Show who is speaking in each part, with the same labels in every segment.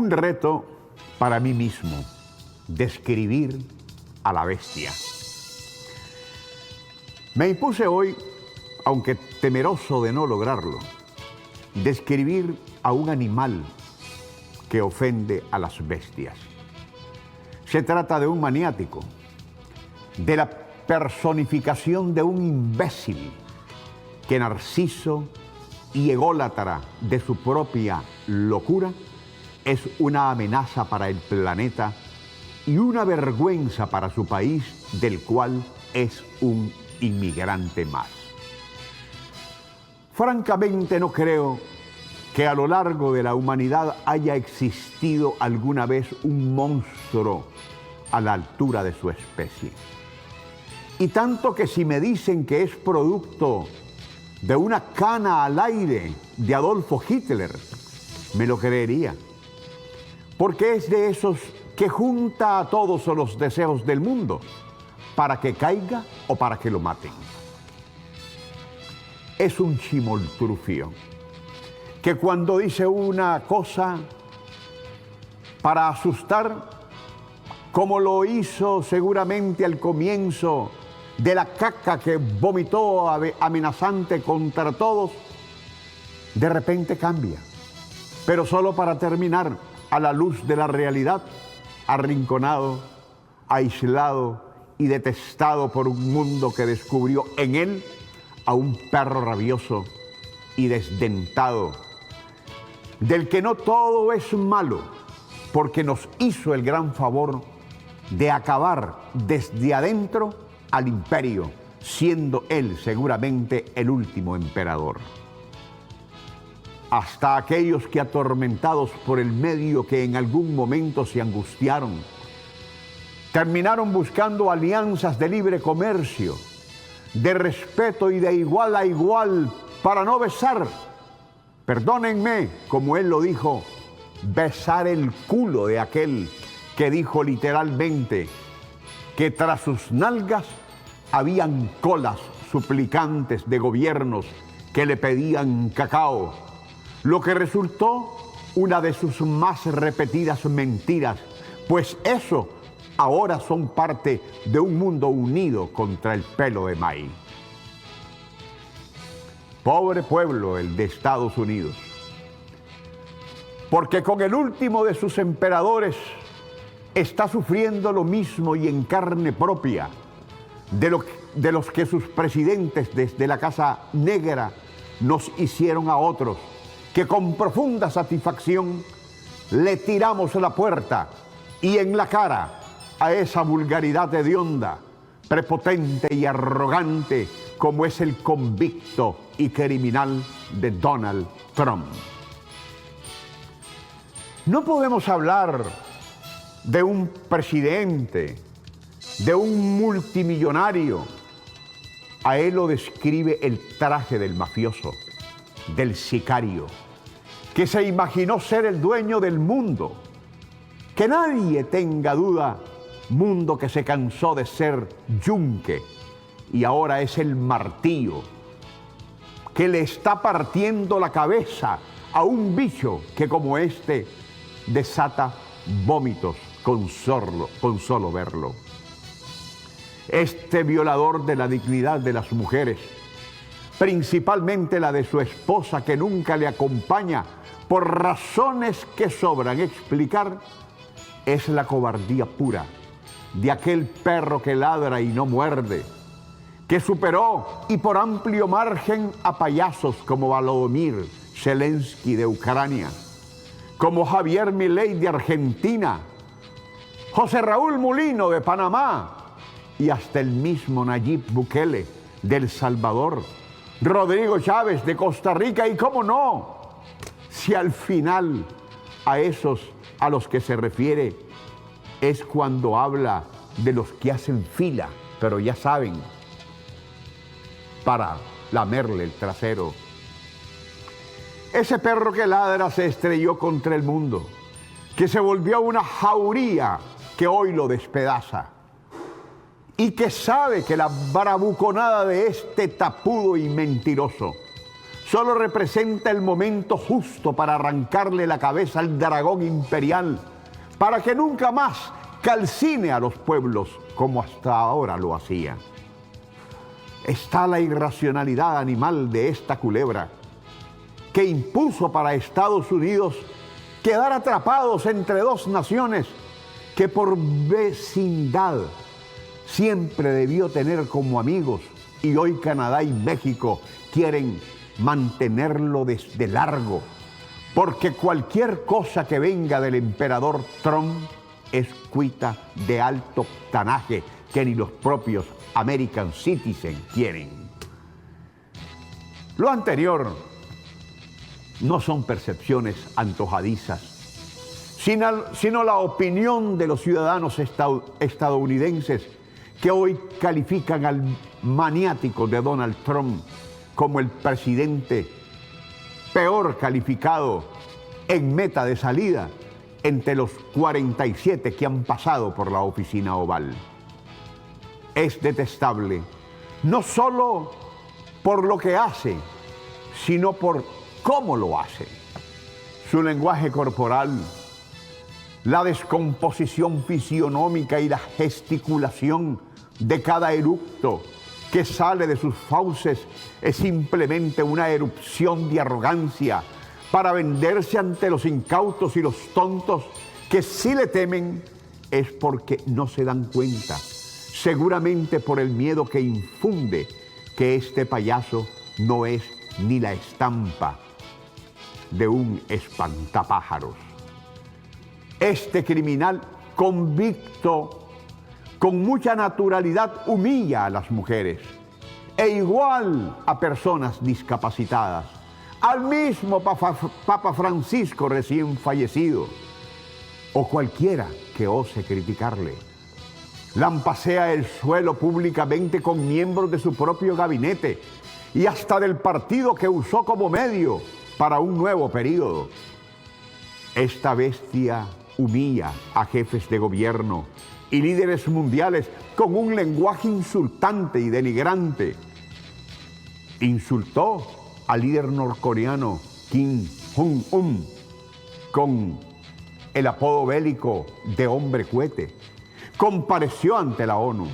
Speaker 1: Un reto para mí mismo, describir a la bestia. Me impuse hoy, aunque temeroso de no lograrlo, describir a un animal que ofende a las bestias. Se trata de un maniático, de la personificación de un imbécil que Narciso y ególatra de su propia locura es una amenaza para el planeta y una vergüenza para su país, del cual es un inmigrante más. Francamente no creo que a lo largo de la humanidad haya existido alguna vez un monstruo a la altura de su especie. Y tanto que si me dicen que es producto de una cana al aire de Adolfo Hitler, me lo creería. Porque es de esos que junta a todos los deseos del mundo para que caiga o para que lo maten. Es un chimoltrufio que cuando dice una cosa para asustar, como lo hizo seguramente al comienzo de la caca que vomitó amenazante contra todos, de repente cambia, pero solo para terminar a la luz de la realidad, arrinconado, aislado y detestado por un mundo que descubrió en él a un perro rabioso y desdentado, del que no todo es malo, porque nos hizo el gran favor de acabar desde adentro al imperio, siendo él seguramente el último emperador. Hasta aquellos que, atormentados por el medio que en algún momento se angustiaron, terminaron buscando alianzas de libre comercio, de respeto y de igual a igual para no besar, perdónenme, como él lo dijo, besar el culo de aquel que dijo literalmente que tras sus nalgas habían colas suplicantes de gobiernos que le pedían cacao, lo que resultó una de sus más repetidas mentiras, pues eso ahora son parte de un mundo unido contra el pelo de maíz. Pobre pueblo el de Estados Unidos, porque con el último de sus emperadores está sufriendo lo mismo y en carne propia de los que sus presidentes desde la Casa Negra nos hicieron a otros, que con profunda satisfacción le tiramos a la puerta y en la cara a esa vulgaridad hedionda, prepotente y arrogante como es el convicto y criminal de Donald Trump. No podemos hablar de un presidente, de un multimillonario. A él lo describe el traje del mafioso, del sicario, que se imaginó ser el dueño del mundo. Que nadie tenga duda, mundo que se cansó de ser yunque y ahora es el martillo, que le está partiendo la cabeza a un bicho que como este desata vómitos con solo verlo. Este violador de la dignidad de las mujeres, principalmente la de su esposa que nunca le acompaña por razones que sobran explicar, es la cobardía pura de aquel perro que ladra y no muerde, que superó y por amplio margen a payasos como Volodymyr Zelensky de Ucrania, como Javier Milei de Argentina, José Raúl Mulino de Panamá y hasta el mismo Nayib Bukele de El Salvador, Rodrigo Chávez de Costa Rica y cómo no, si al final a esos a los que se refiere es cuando habla de los que hacen fila, pero ya saben, para lamerle el trasero. Ese perro que ladra se estrelló contra el mundo, que se volvió una jauría que hoy lo despedaza y que sabe que la bravuconada de este tapudo y mentiroso solo representa el momento justo para arrancarle la cabeza al dragón imperial, para que nunca más calcine a los pueblos como hasta ahora lo hacía. Está la irracionalidad animal de esta culebra, que impuso para Estados Unidos quedar atrapados entre dos naciones que por vecindad siempre debió tener como amigos, y hoy Canadá y México quieren mantenerlo desde largo, porque cualquier cosa que venga del emperador Trump es cuita de alto octanaje que ni los propios American Citizens quieren. Lo anterior no son percepciones antojadizas, sino la opinión de los ciudadanos estadounidenses que hoy califican al maniático de Donald Trump como el presidente peor calificado en meta de salida entre los 47 que han pasado por la oficina oval. Es detestable, no solo por lo que hace, sino por cómo lo hace. Su lenguaje corporal, la descomposición fisionómica y la gesticulación de cada eructo que sale de sus fauces es simplemente una erupción de arrogancia para venderse ante los incautos y los tontos que si le temen es porque no se dan cuenta, seguramente por el miedo que infunde que este payaso no es ni la estampa de un espantapájaros. Este criminal convicto con mucha naturalidad humilla a las mujeres e igual a personas discapacitadas, al mismo Papa Francisco recién fallecido o cualquiera que ose criticarle. Lampasea el suelo públicamente con miembros de su propio gabinete y hasta del partido que usó como medio para un nuevo periodo. Esta bestia humilla a jefes de gobierno y líderes mundiales con un lenguaje insultante y denigrante. Insultó al líder norcoreano Kim Jong-un con el apodo bélico de hombre cohete. Compareció ante la ONU.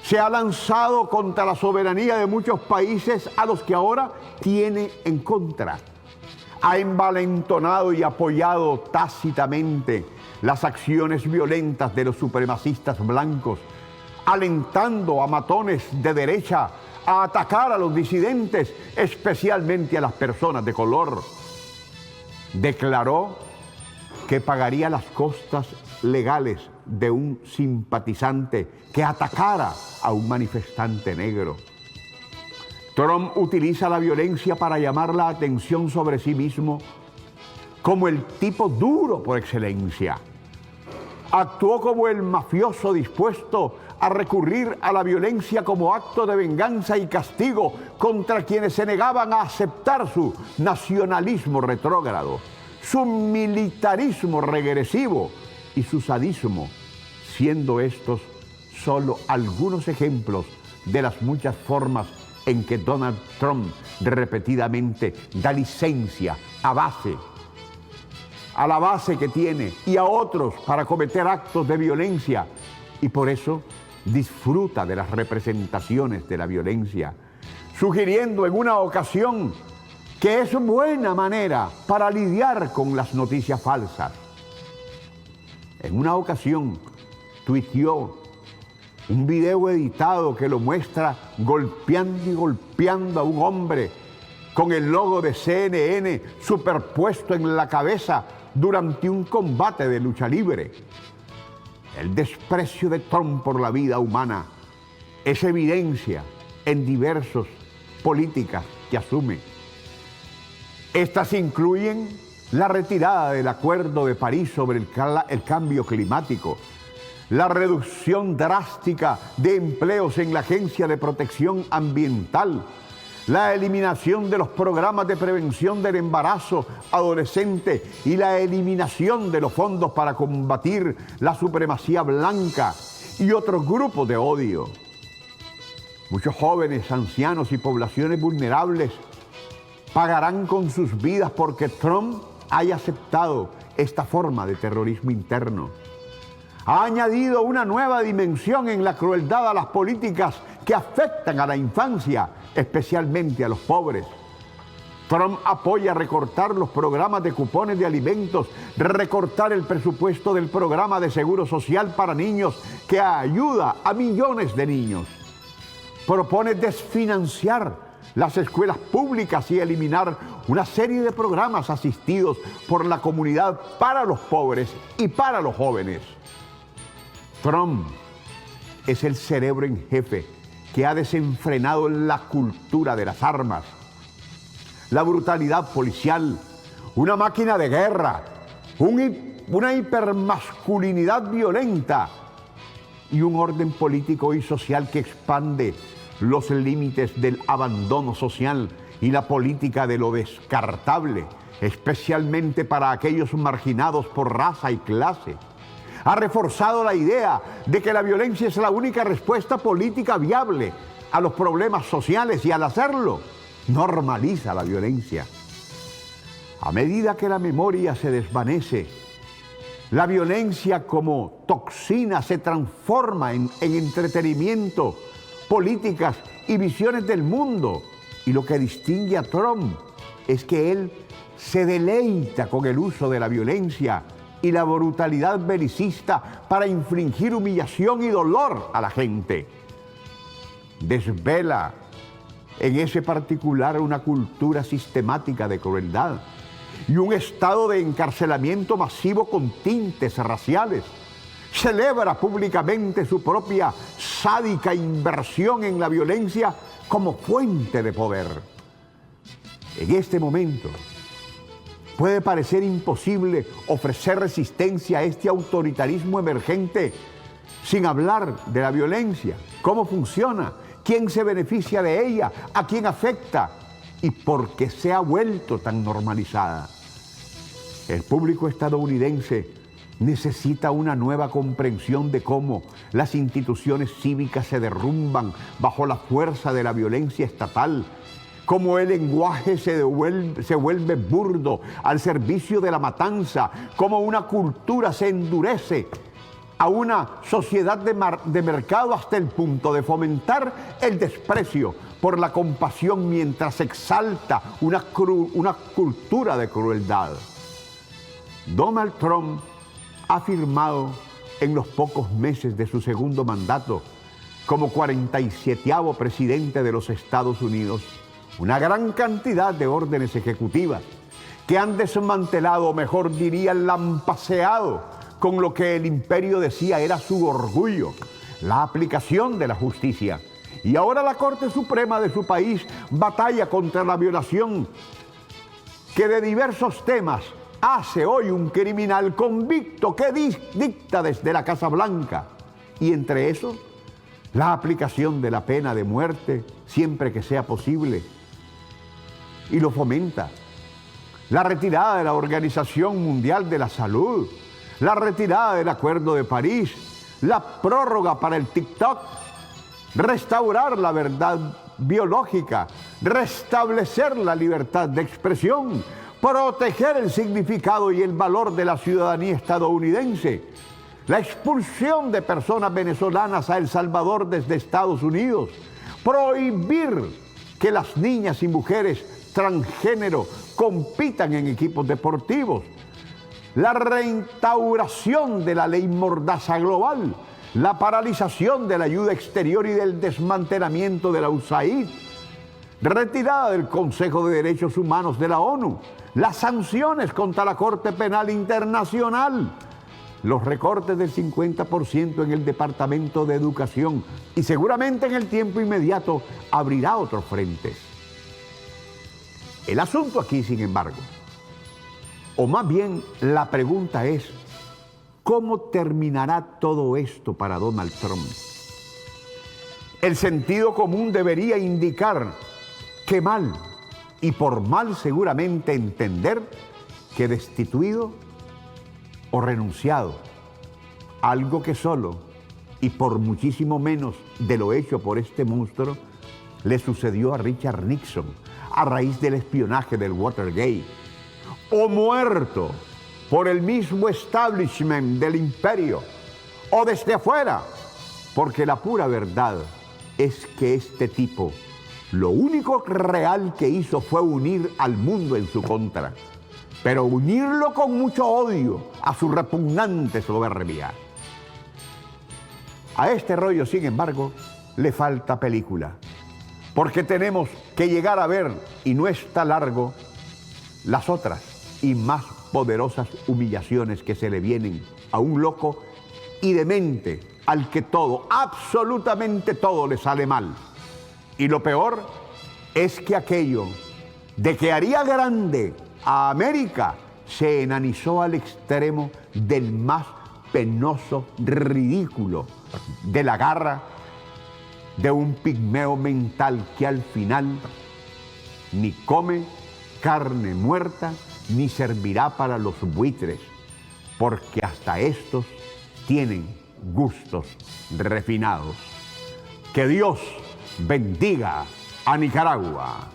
Speaker 1: Se ha lanzado contra la soberanía de muchos países a los que ahora tiene en contra. Ha envalentonado y apoyado tácitamente las acciones violentas de los supremacistas blancos, alentando a matones de derecha a atacar a los disidentes, especialmente a las personas de color. Declaró que pagaría las costas legales de un simpatizante que atacara a un manifestante negro. Trump utiliza la violencia para llamar la atención sobre sí mismo como el tipo duro por excelencia. Actuó como el mafioso dispuesto a recurrir a la violencia como acto de venganza y castigo contra quienes se negaban a aceptar su nacionalismo retrógrado, su militarismo regresivo y su sadismo, siendo estos solo algunos ejemplos de las muchas formas en que Donald Trump repetidamente da licencia a la base que tiene y a otros para cometer actos de violencia, y por eso disfruta de las representaciones de la violencia, sugiriendo en una ocasión que es buena manera para lidiar con las noticias falsas. En una ocasión tuiteó un video editado que lo muestra golpeando y golpeando a un hombre con el logo de CNN superpuesto en la cabeza durante un combate de lucha libre. El desprecio de Trump por la vida humana es evidencia en diversas políticas que asume. Estas incluyen la retirada del Acuerdo de París sobre el cambio climático, la reducción drástica de empleos en la Agencia de Protección Ambiental, la eliminación de los programas de prevención del embarazo adolescente y la eliminación de los fondos para combatir la supremacía blanca y otros grupos de odio. Muchos jóvenes, ancianos y poblaciones vulnerables pagarán con sus vidas porque Trump haya aceptado esta forma de terrorismo interno. Ha añadido una nueva dimensión en la crueldad a las políticas que afectan a la infancia, especialmente a los pobres. Trump apoya recortar los programas de cupones de alimentos, recortar el presupuesto del programa de seguro social para niños que ayuda a millones de niños. Propone desfinanciar las escuelas públicas y eliminar una serie de programas asistidos por la comunidad para los pobres y para los jóvenes. Trump es el cerebro en jefe que ha desenfrenado la cultura de las armas, la brutalidad policial, una máquina de guerra, una hipermasculinidad violenta y un orden político y social que expande los límites del abandono social y la política de lo descartable, especialmente para aquellos marginados por raza y clase. Ha reforzado la idea de que la violencia es la única respuesta política viable a los problemas sociales y al hacerlo, normaliza la violencia. A medida que la memoria se desvanece, la violencia como toxina se transforma en entretenimiento, políticas y visiones del mundo. Y lo que distingue a Trump es que él se deleita con el uso de la violencia y la brutalidad belicista para infligir humillación y dolor a la gente. Desvela en ese particular una cultura sistemática de crueldad y un estado de encarcelamiento masivo con tintes raciales. Celebra públicamente su propia sádica inversión en la violencia como fuente de poder. En este momento, puede parecer imposible ofrecer resistencia a este autoritarismo emergente sin hablar de la violencia, cómo funciona, quién se beneficia de ella, a quién afecta y por qué se ha vuelto tan normalizada. El público estadounidense necesita una nueva comprensión de cómo las instituciones cívicas se derrumban bajo la fuerza de la violencia estatal, cómo el lenguaje se vuelve burdo al servicio de la matanza, cómo una cultura se endurece a una sociedad de mercado hasta el punto de fomentar el desprecio por la compasión mientras exalta una cultura de crueldad. Donald Trump ha firmado en los pocos meses de su segundo mandato como 47º presidente de los Estados Unidos una gran cantidad de órdenes ejecutivas que han desmantelado, o mejor diría, lampaseado con lo que el imperio decía era su orgullo, la aplicación de la justicia. Y ahora la Corte Suprema de su país batalla contra la violación que de diversos temas hace hoy un criminal convicto que dicta desde la Casa Blanca. Y entre eso, la aplicación de la pena de muerte siempre que sea posible. Y lo fomenta. La retirada de la Organización Mundial de la Salud, la retirada del Acuerdo de París, la prórroga para el TikTok, restaurar la verdad biológica, restablecer la libertad de expresión, proteger el significado y el valor de la ciudadanía estadounidense, la expulsión de personas venezolanas a El Salvador desde Estados Unidos, prohibir que las niñas y mujeres transgénero compitan en equipos deportivos, la reinstauración de la ley Mordaza global, la paralización de la ayuda exterior y del desmantelamiento de la USAID, retirada del Consejo de Derechos Humanos de la ONU, las sanciones contra la Corte Penal Internacional, los recortes del 50% en el Departamento de Educación y seguramente en el tiempo inmediato abrirá otros frentes. El asunto aquí, sin embargo, o más bien la pregunta es, ¿cómo terminará todo esto para Donald Trump? El sentido común debería indicar que mal, y por mal seguramente entender que destituido o renunciado, algo que solo y por muchísimo menos de lo hecho por este monstruo le sucedió a Richard Nixon, a raíz del espionaje del Watergate, o muerto por el mismo establishment del imperio, o desde afuera, porque la pura verdad es que este tipo lo único real que hizo fue unir al mundo en su contra, pero unirlo con mucho odio a su repugnante soberbia. A este rollo, sin embargo, le falta película, porque tenemos que llegar a ver, y no está largo, las otras y más poderosas humillaciones que se le vienen a un loco y demente al que todo, absolutamente todo le sale mal. Y lo peor es que aquello de que haría grande a América se enanizó al extremo del más penoso ridículo de la garra de un pigmeo mental que al final ni come carne muerta ni servirá para los buitres, porque hasta estos tienen gustos refinados. Que Dios bendiga a Nicaragua.